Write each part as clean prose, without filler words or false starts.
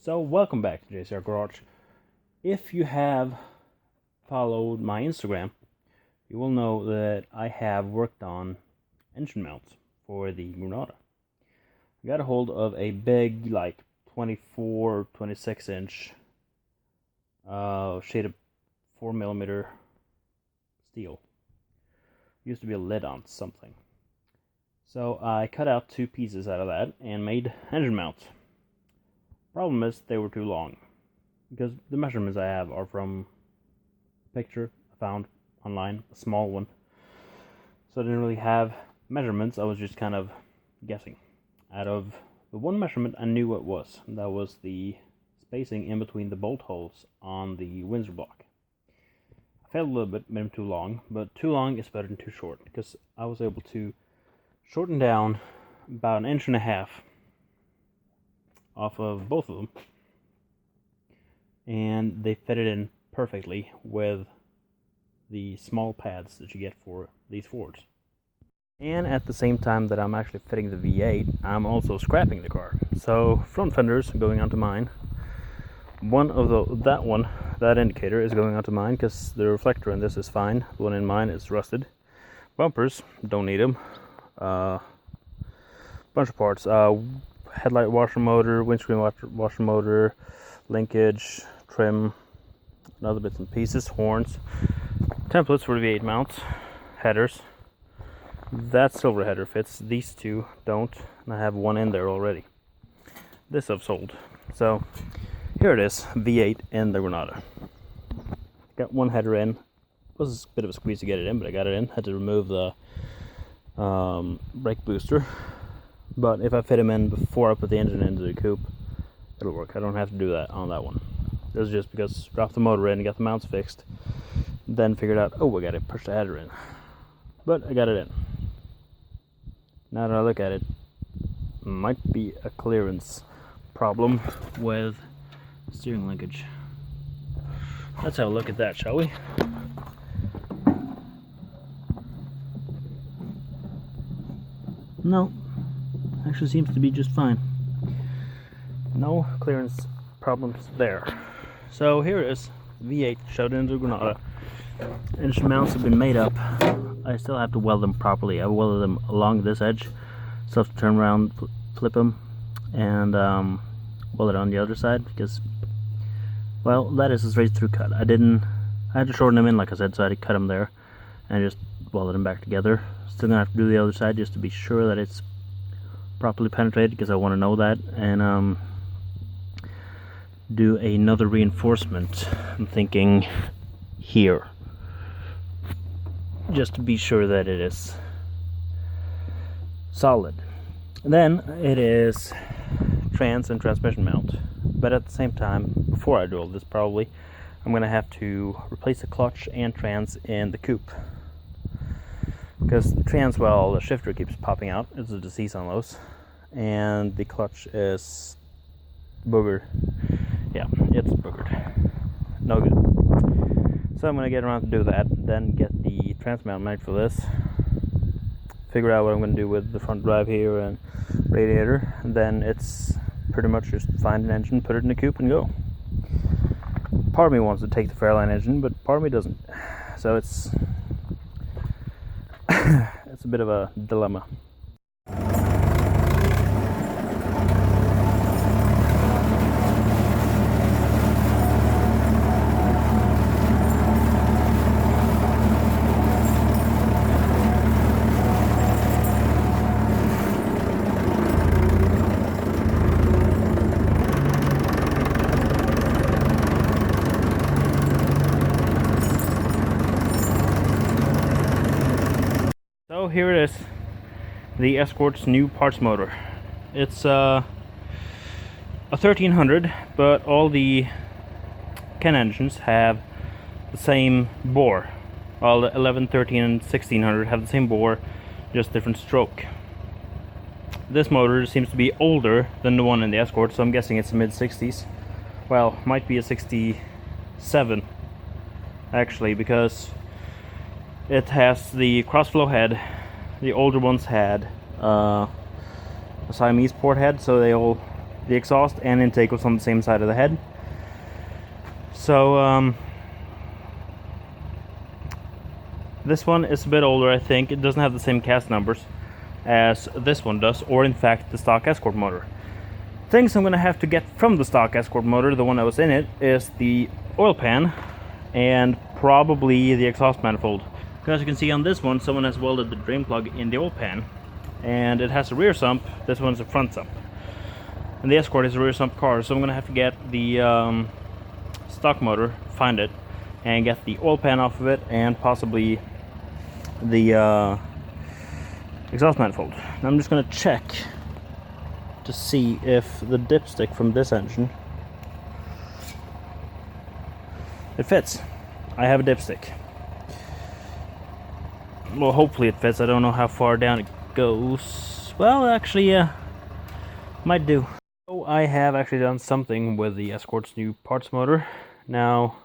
So welcome back to JCR Garage. If you have followed my Instagram, you will know that I have worked on engine mounts for the Granada. I got a hold of a big, like 24, 26 inch shaded 4mm steel. Used to be a lead on something. So I cut out two pieces out of that and made engine mounts. Problem is, they were too long, because the measurements I have are from a picture I found online, a small one. So I didn't really have measurements, I was just kind of guessing. Out of the one measurement, I knew what it was. That was the spacing in between the bolt holes on the Windsor block. I failed a little bit, made them too long, but too long is better than too short, because I was able to shorten down about 1.5 inches off of both of them, and they fitted in perfectly with the small pads that you get for these Fords. And at the same time that I'm actually fitting the V8, I'm also scrapping the car. So front fenders going onto mine. That indicator is going onto mine because the reflector in this is fine. The one in mine is rusted. Bumpers, don't need them. Bunch of parts. Headlight washer motor, windscreen washer motor, linkage, trim, and other bits and pieces, horns, templates for the V8 mounts, headers. That silver header fits, these two don't, and I have one in there already. This I've sold. So here it is, V8 in the Granada. Got one header in. It was a bit of a squeeze to get it in, but I got it in. Had to remove the brake booster. But if I fit them in before I put the engine into the coupe, it'll work. I don't have to do that on that one. This is just because I dropped the motor in, got the mounts fixed, then figured out, oh, I gotta push the header in. But I got it in. Now that I look at it, might be a clearance problem with steering linkage. Let's have a look at that, shall we? No. Actually seems to be just fine. No clearance problems there. So here it is, V8 shoved into the Granada. Engine mounts have been made up. I still have to weld them properly. I welded them along this edge, so I have to turn around, flip them, and weld it on the other side because, well, that is a straight through cut. I had to shorten them in, like I said, so I had to cut them there and just welded them back together. Still gonna have to do the other side just to be sure that it's properly penetrated, because I want to know that, and do another reinforcement. I'm thinking here, just to be sure that it is solid. And then it is trans and transmission mount, but at the same time, before I do all this, probably I'm gonna have to replace the clutch and trans in the coupe, because the trans, well, the shifter keeps popping out. It's a disease on those, and the clutch is boogered. Yeah, it's boogered. No good. So I'm going to get around to do that, then get the trans mount made for this, figure out what I'm going to do with the front drive here and radiator, and then it's pretty much just find an engine, put it in the coupe, and go. Part of me wants to take the Fairline engine, but part of me doesn't. So it's it's a bit of a dilemma. So here it is, the Escort's new parts motor. It's a 1300, but all the Ken engines have the same bore. All the 11, 13, and 1600 have the same bore, just different stroke. This motor seems to be older than the one in the Escort, so I'm guessing it's mid-60s. Well, might be a 67 actually, because it has the crossflow head. The older ones had a Siamese port head, so they all the exhaust and intake was on the same side of the head. So this one is a bit older, I think. It doesn't have the same cast numbers as this one does, or in fact the stock Escort motor. Things I'm going to have to get from the stock Escort motor, the one that was in it, is the oil pan and probably the exhaust manifold. Because as you can see on this one, someone has welded the drain plug in the oil pan, and it has a rear sump. This one's a front sump, and the Escort is a rear sump car, so I'm going to have to get the stock motor, find it, and get the oil pan off of it, and possibly the exhaust manifold. Now I'm just going to check to see if the dipstick from this engine, it fits. I have a dipstick. Well, hopefully it fits. I don't know how far down it goes. Well, actually, yeah, might do. So I have actually done something with the Escort's new parts motor. Now,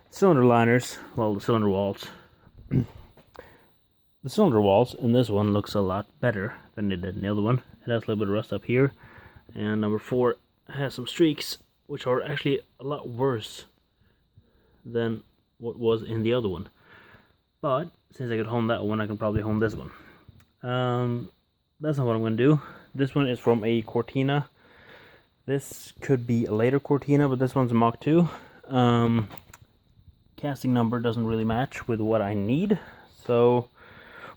cylinder liners, well, the cylinder walls. The cylinder walls in this one looks a lot better than it did in the other one. It has a little bit of rust up here, and number 4 has some streaks, which are actually a lot worse than what was in the other one. But since I could hone that one, I can probably hone this one. That's not what I'm going to do. This one is from a Cortina. This could be a later Cortina, but this one's a Mach 2. Casting number doesn't really match with what I need, so,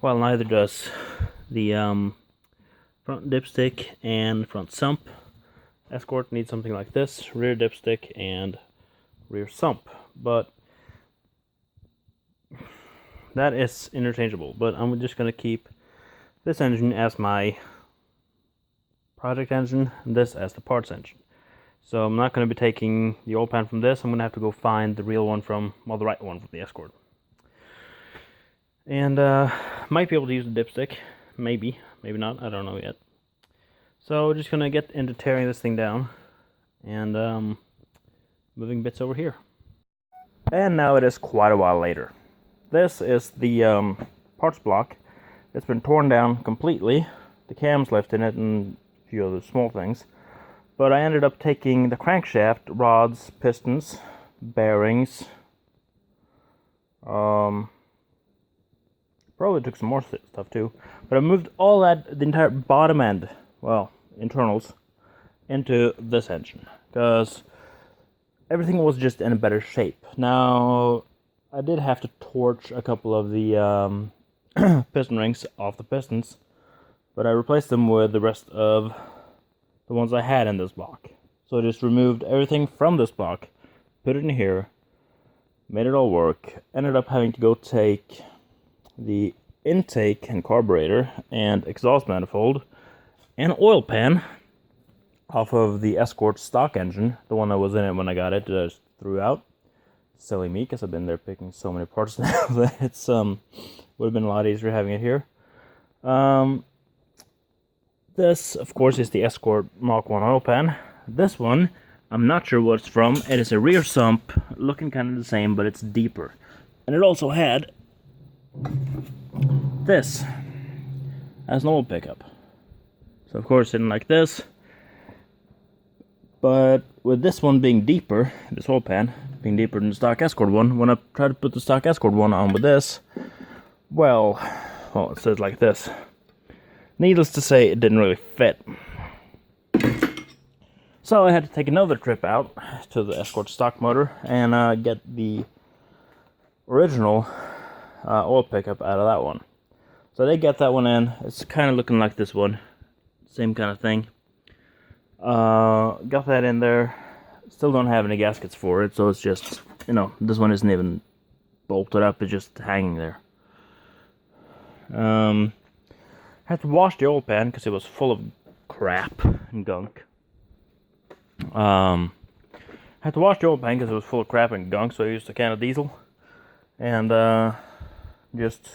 well, neither does the front dipstick and front sump. Escort needs something like this, rear dipstick and rear sump, but that is interchangeable. But I'm just going to keep this engine as my project engine and this as the parts engine. So I'm not going to be taking the oil pan from this. I'm going to have to go find the real one from, well, the right one from the Escort. And might be able to use the dipstick. Maybe, maybe not. I don't know yet. So just going to get into tearing this thing down and moving bits over here. And now it is quite a while later. This is the parts block. It's been torn down completely. The cam's left in it and a few other small things. But I ended up taking the crankshaft, rods, pistons, bearings. Probably took some more stuff too. But I moved all that, the entire bottom end, well, internals, into this engine. Because everything was just in a better shape. Now, I did have to torch a couple of the piston rings off the pistons. But I replaced them with the rest of the ones I had in this block. So I just removed everything from this block, put it in here, made it all work. Ended up having to go take the intake and carburetor and exhaust manifold and oil pan off of the Escort stock engine, the one that was in it when I got it, I just threw out. Silly me, because I've been there picking so many parts now that it's would have been a lot easier having it here. This, of course, is the Escort Mach 1 oil pan. This one, I'm not sure what it's from. It is a rear sump, looking kind of the same, but it's deeper. And it also had this as an old pickup. So, of course, sitting like this. But with this one being deeper, this oil pan being deeper than the stock Escort one, when I tried to put the stock Escort one on with this, well, it says like this. Needless to say, it didn't really fit. So I had to take another trip out to the Escort stock motor and get the original oil pickup out of that one. So they got that one in. It's kind of looking like this one. Same kind of thing. Got that in there. Still don't have any gaskets for it, so it's just, you know, this one isn't even bolted up. It's just hanging there. Had to wash the oil pan because it was full of crap and gunk. Had to wash the oil pan because it was full of crap and gunk, so I used a can of diesel and just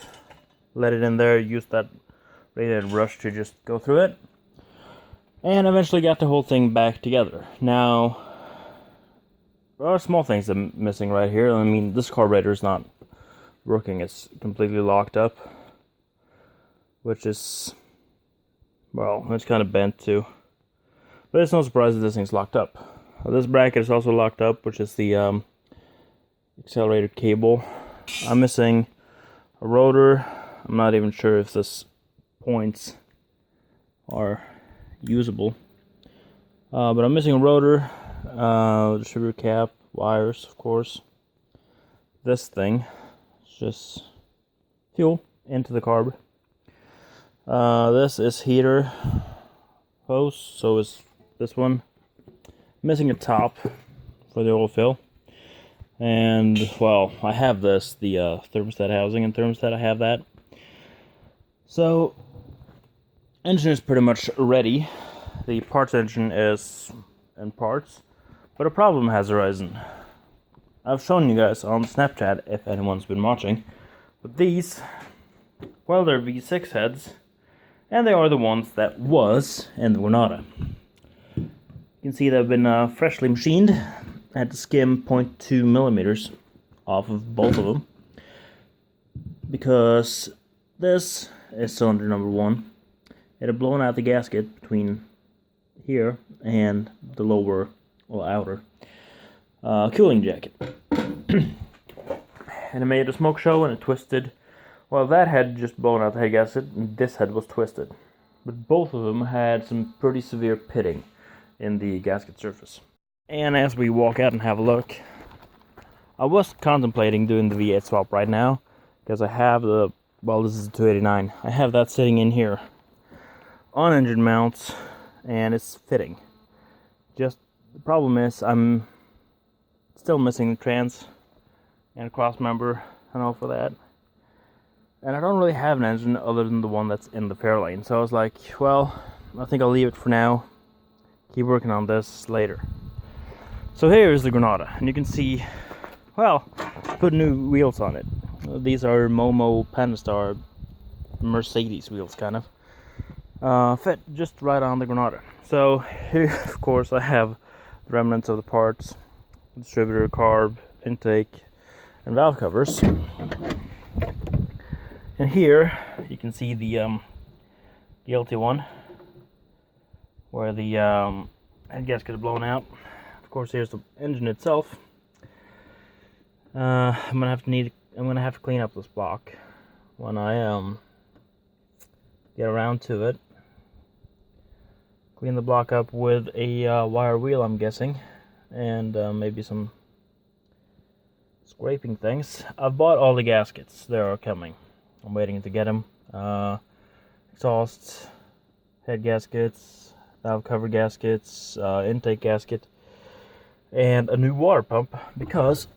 let it in there. Used that radiated brush to just go through it, and eventually got the whole thing back together. Now, there are small things I'm missing right here. I mean, this carburetor is not working; it's completely locked up, which is, well, it's kind of bent too. But But it's no surprise that this thing's locked up. This bracket is also locked up, which is the accelerator cable. I'm missing a rotor. I'm not even sure if this points are usable. But I'm missing a rotor, distributor cap, wires, of course. This thing is just fuel into the carb. This is heater hose, so is this one. Missing a top for the oil fill. And, well, I have this, the thermostat housing and thermostat, I have that. So, engine is pretty much ready. The parts engine is in parts, but a problem has arisen. I've shown you guys on Snapchat, if anyone's been watching, but these, well, they're V6 heads, and they are the ones that was in the Granada. You can see they've been freshly machined. I had to skim 0.2 millimeters off of both of them, because this is cylinder number 1. It had blown out the gasket between here and the lower or outer cooling jacket. And it made a smoke show and it twisted. Well, that head just blown out the head gasket and this head was twisted. But both of them had some pretty severe pitting in the gasket surface. And as we walk out and have a look, I was contemplating doing the V8 swap right now, because I have the, well, this is the 289. I have that sitting in here on engine mounts, and it's fitting. Just the problem is I'm still missing the trans and cross member and all for that. And I don't really have an engine other than the one that's in the Fairlane. So I was like, well, I think I'll leave it for now. Keep working on this later. So here is the Granada, and you can see, well, put new wheels on it. These are Momo Pandastar Mercedes wheels, kind of. Fit just right on the Granada. So here, of course, I have the remnants of the parts, distributor, carb, intake, and valve covers. And here you can see the LT1, where the head gasket is blown out. Of course, here's the engine itself. I'm gonna have to clean up this block when I get around to it. Clean the block up with a wire wheel, I'm guessing, and maybe some scraping things. I've bought all the gaskets. They are coming. I'm waiting to get them. Exhaust, head gaskets, valve cover gaskets, intake gasket, and a new water pump, because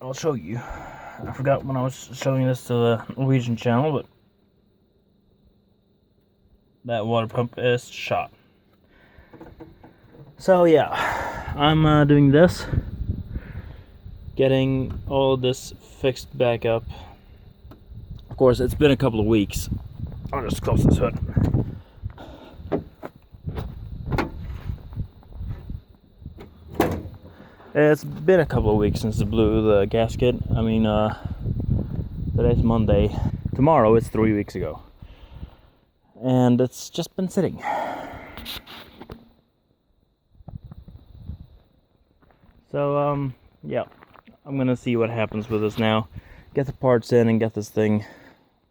I'll show you. I forgot when I was showing this to the Norwegian channel, but that water pump is shot. So yeah, I'm doing this, getting all this fixed back up. Of course, it's been a couple of weeks. I'll just close this hood. It's been a couple of weeks since I blew the gasket. I mean, today's Monday. Tomorrow it's 3 weeks ago. And it's just been sitting. So, yeah. I'm gonna see what happens with this now. Get the parts in and get this thing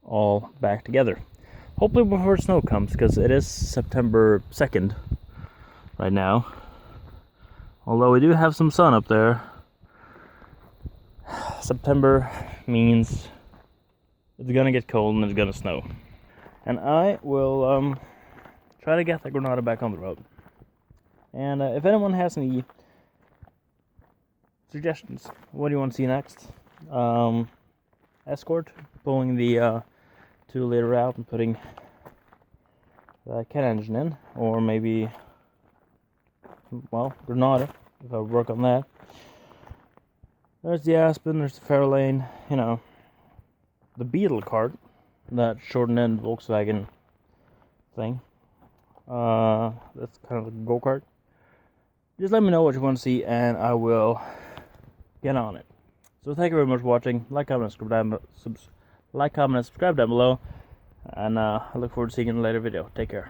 all back together. Hopefully before snow comes, because it is September 2nd right now. Although we do have some sun up there. September means it's gonna get cold and it's gonna snow. And I will try to get the Granada back on the road. And if anyone has any suggestions, what do you want to see next? Escort, pulling the 2-liter out and putting the cat engine in, or maybe, well, Granada, if I work on that. There's the Aspen, there's the Fairlane, you know, the Beetle cart, that shortened end Volkswagen thing. That's kind of like a go-kart. Just let me know what you want to see, and I will get on it. So thank you very much for watching. Like, comment, subscribe down below, and I look forward to seeing you in a later video. Take care.